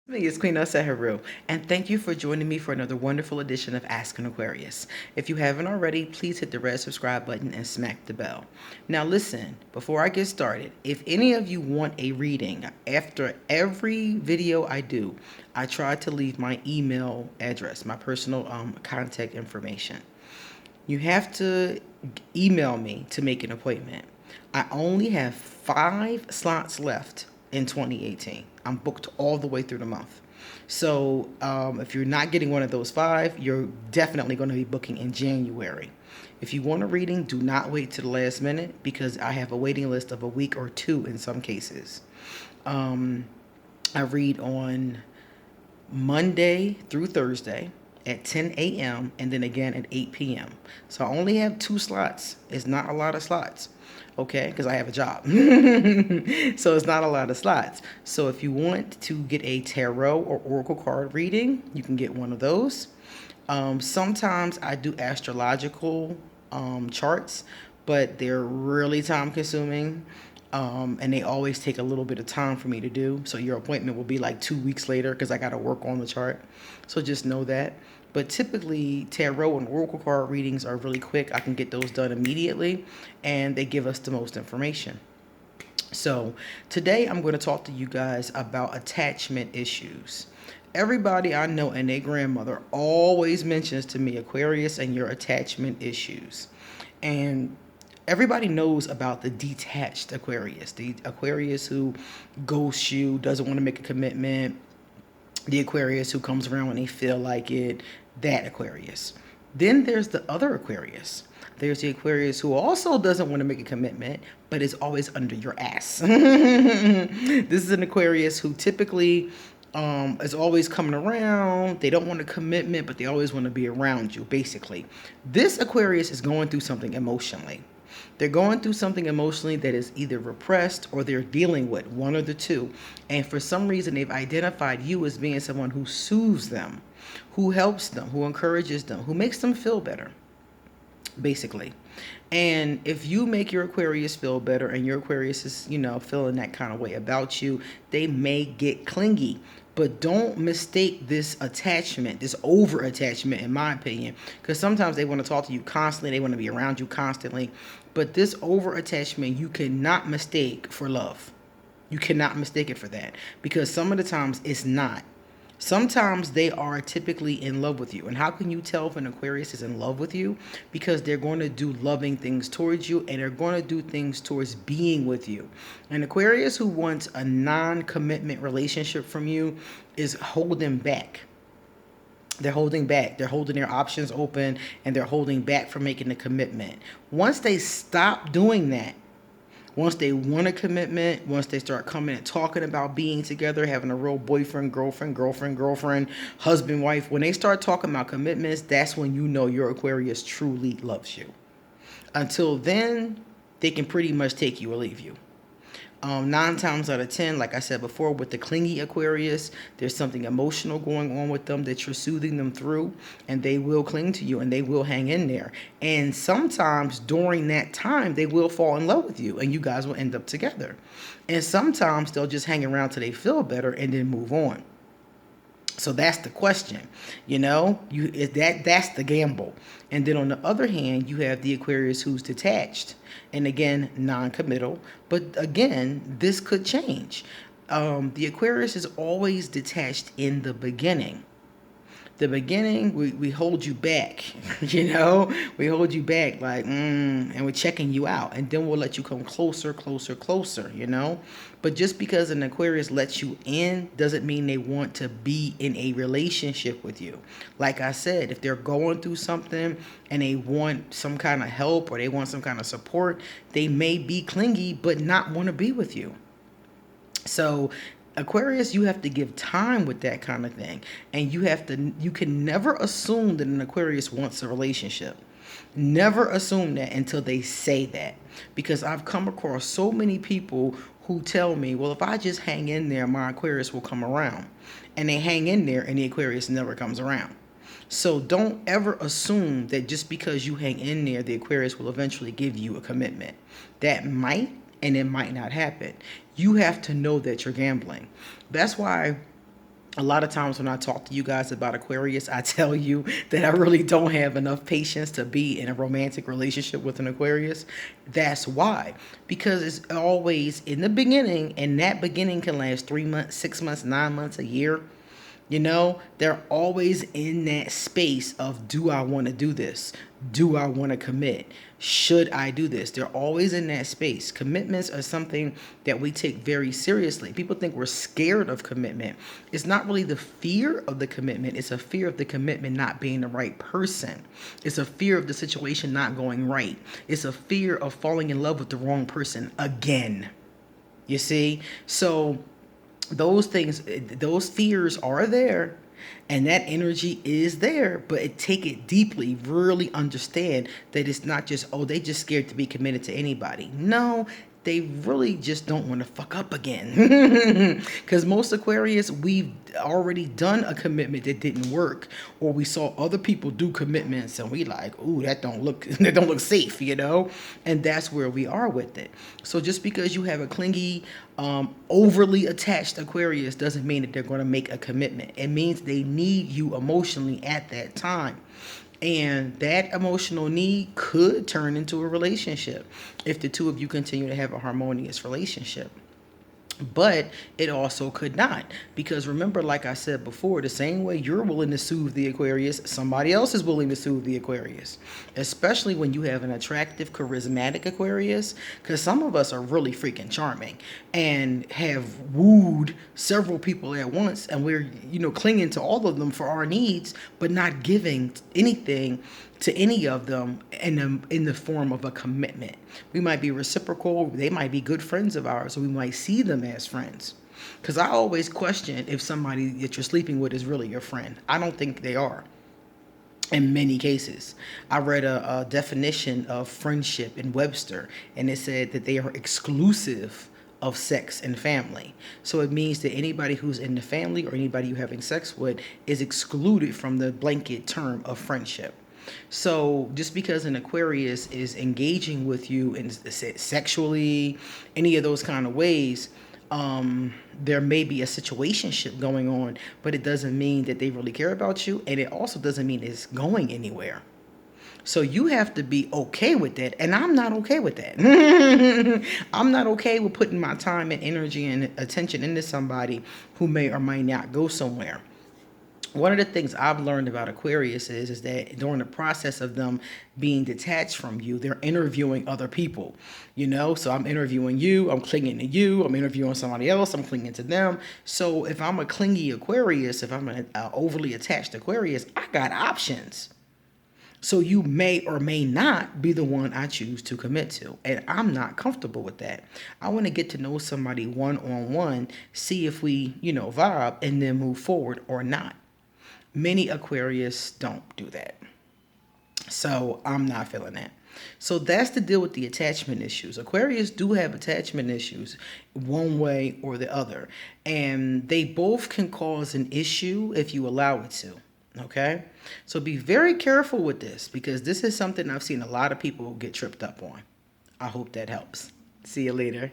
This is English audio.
Me, it's Queen Heru, and thank you for joining me for another wonderful edition of Ask an Aquarius. If you haven't already, please hit the red subscribe button and smack the bell. Now, listen, before I get started, if any of you want a reading, after every video I do, I try to leave my email address, my personal contact information. You have to email me to make an appointment. I only have 5 slots left in 2018. I'm booked all the way through the month. So if you're not getting one of those 5, you're definitely going to be booking in January. If you want a reading, do not wait to the last minute because I have a waiting list of a week or 2 in some cases. I read on Monday through Thursday at 10 a.m. and then again at 8 p.m. So I only have 2 slots. It's not a lot of slots, okay? Because I have a job. So it's not a lot of slots. So if you want to get a tarot or oracle card reading, you can get one of those. Sometimes I do astrological charts, but they're really time consuming. And they always take a little bit of time for me to do. So your appointment will be like 2 weeks later because I got to work on the chart. So just know that. But typically, tarot and oracle card readings are really quick. I can get those done immediately, and they give us the most information. So today I'm going to talk to you guys about attachment issues. Everybody I know and their grandmother always mentions to me Aquarius and your attachment issues. And everybody knows about the detached Aquarius, the Aquarius who ghosts you, doesn't want to make a commitment, the Aquarius who comes around when they feel like it, that Aquarius. Then there's the other Aquarius. There's the Aquarius who also doesn't want to make a commitment, but is always under your ass. This is an Aquarius who typically is always coming around. They don't want a commitment, but they always want to be around you, basically. This Aquarius is going through something emotionally. They're going through something emotionally that is either repressed or they're dealing with, one or the two. And for some reason, they've identified you as being someone who soothes them, who helps them, who encourages them, who makes them feel better, basically. And if you make your Aquarius feel better and your Aquarius is, feeling that kind of way about you, they may get clingy. But don't mistake this attachment, this over attachment, in my opinion, because sometimes they want to talk to you constantly, they want to be around you constantly. But this over attachment, you cannot mistake for love. You cannot mistake it for that because some of the times it's not. Sometimes they are typically in love with you. And how can you tell if an Aquarius is in love with you? Because they're going to do loving things towards you and they're going to do things towards being with you. An Aquarius who wants a non-commitment relationship from you is holding back. They're holding back. They're holding their options open and they're holding back from making a commitment. Once they stop doing that, once they want a commitment, once they start coming and talking about being together, having a real boyfriend, girlfriend, husband, wife, when they start talking about commitments, that's when you know your Aquarius truly loves you. Until then, they can pretty much take you or leave you. 9 times out of 10, like I said before, with the clingy Aquarius, there's something emotional going on with them that you're soothing them through, and they will cling to you and they will hang in there. And sometimes during that time, they will fall in love with you and you guys will end up together. And sometimes they'll just hang around till they feel better and then move on. So that's the question, that's the gamble. And then on the other hand, you have the Aquarius who's detached and again, non-committal. But again, this could change. The Aquarius is always detached in the beginning. The beginning, we hold you back, we hold you back like, and we're checking you out. And then we'll let you come closer, But just because an Aquarius lets you in doesn't mean they want to be in a relationship with you. Like I said, if they're going through something and they want some kind of help or they want some kind of support, they may be clingy but not want to be with you. So Aquarius, you have to give time with that kind of thing. And you can never assume that an Aquarius wants a relationship. Never assume that until they say that. Because I've come across so many people who tell me, well, if I just hang in there, my Aquarius will come around. And they hang in there and the Aquarius never comes around. So don't ever assume that just because you hang in there, the Aquarius will eventually give you a commitment. That might and it might not happen. You have to know that you're gambling. That's why A lot of times when I talk to you guys about Aquarius, I tell you that I really don't have enough patience to be in a romantic relationship with an Aquarius. That's why. Because it's always in the beginning, and that beginning can last 3 months, 6 months, 9 months, a year. You know, they're always in that space of, do I want to do this? Do I want to commit? Should I do this? They're always in that space. Commitments are something that we take very seriously. People think we're scared of commitment. It's not really the fear of the commitment, it's a fear of the commitment not being the right person. It's a fear of the situation not going right. It's a fear of falling in love with the wrong person again. You see? So, those things, those fears are there, and that energy is there, but take it deeply, really understand that it's not just, oh, they just scared to be committed to anybody. No, they really just don't want to fuck up again. Because most Aquarius, we've already done a commitment that didn't work, or we saw other people do commitments and we like, ooh, that don't look that don't look safe, you know. And that's where we are with it. So just because you have a clingy, overly attached Aquarius doesn't mean that they're going to make a commitment. It means they need you emotionally at that time. And that emotional need could turn into a relationship if the two of you continue to have a harmonious relationship. But it also could not. Because remember, like I said before, the same way you're willing to soothe the Aquarius, somebody else is willing to soothe the Aquarius. Especially when you have an attractive, charismatic Aquarius. Because some of us are really freaking charming and have wooed several people at once. And we're, clinging to all of them for our needs, but not giving anything to any of them in the form of a commitment. We might be reciprocal. They might be good friends of ours, or we might see them as friends. Because I always question if somebody that you're sleeping with is really your friend. I don't think they are. In many cases, I read a definition of friendship in Webster, and it said that they are exclusive of sex and family. So it means that anybody who's in the family or anybody you're having sex with is excluded from the blanket term of friendship. So just because an Aquarius is engaging with you in sexually, any of those kind of ways, there may be a situationship going on, but it doesn't mean that they really care about you, and it also doesn't mean it's going anywhere. So you have to be okay with that, and I'm not okay with that. I'm not okay with putting my time and energy and attention into somebody who may or may not go somewhere. One of the things I've learned about Aquarius is that during the process of them being detached from you, they're interviewing other people, So I'm interviewing you, I'm clinging to you, I'm interviewing somebody else, I'm clinging to them. So if I'm a clingy Aquarius, if I'm an overly attached Aquarius, I got options. So you may or may not be the one I choose to commit to. And I'm not comfortable with that. I want to get to know somebody one-on-one, see if we, vibe, and then move forward or not. Many Aquarius don't do that. So I'm not feeling that. So that's the deal with the attachment issues. Aquarius do have attachment issues one way or the other. And they both can cause an issue if you allow it to. Okay? So be very careful with this, because this is something I've seen a lot of people get tripped up on. I hope that helps. See you later.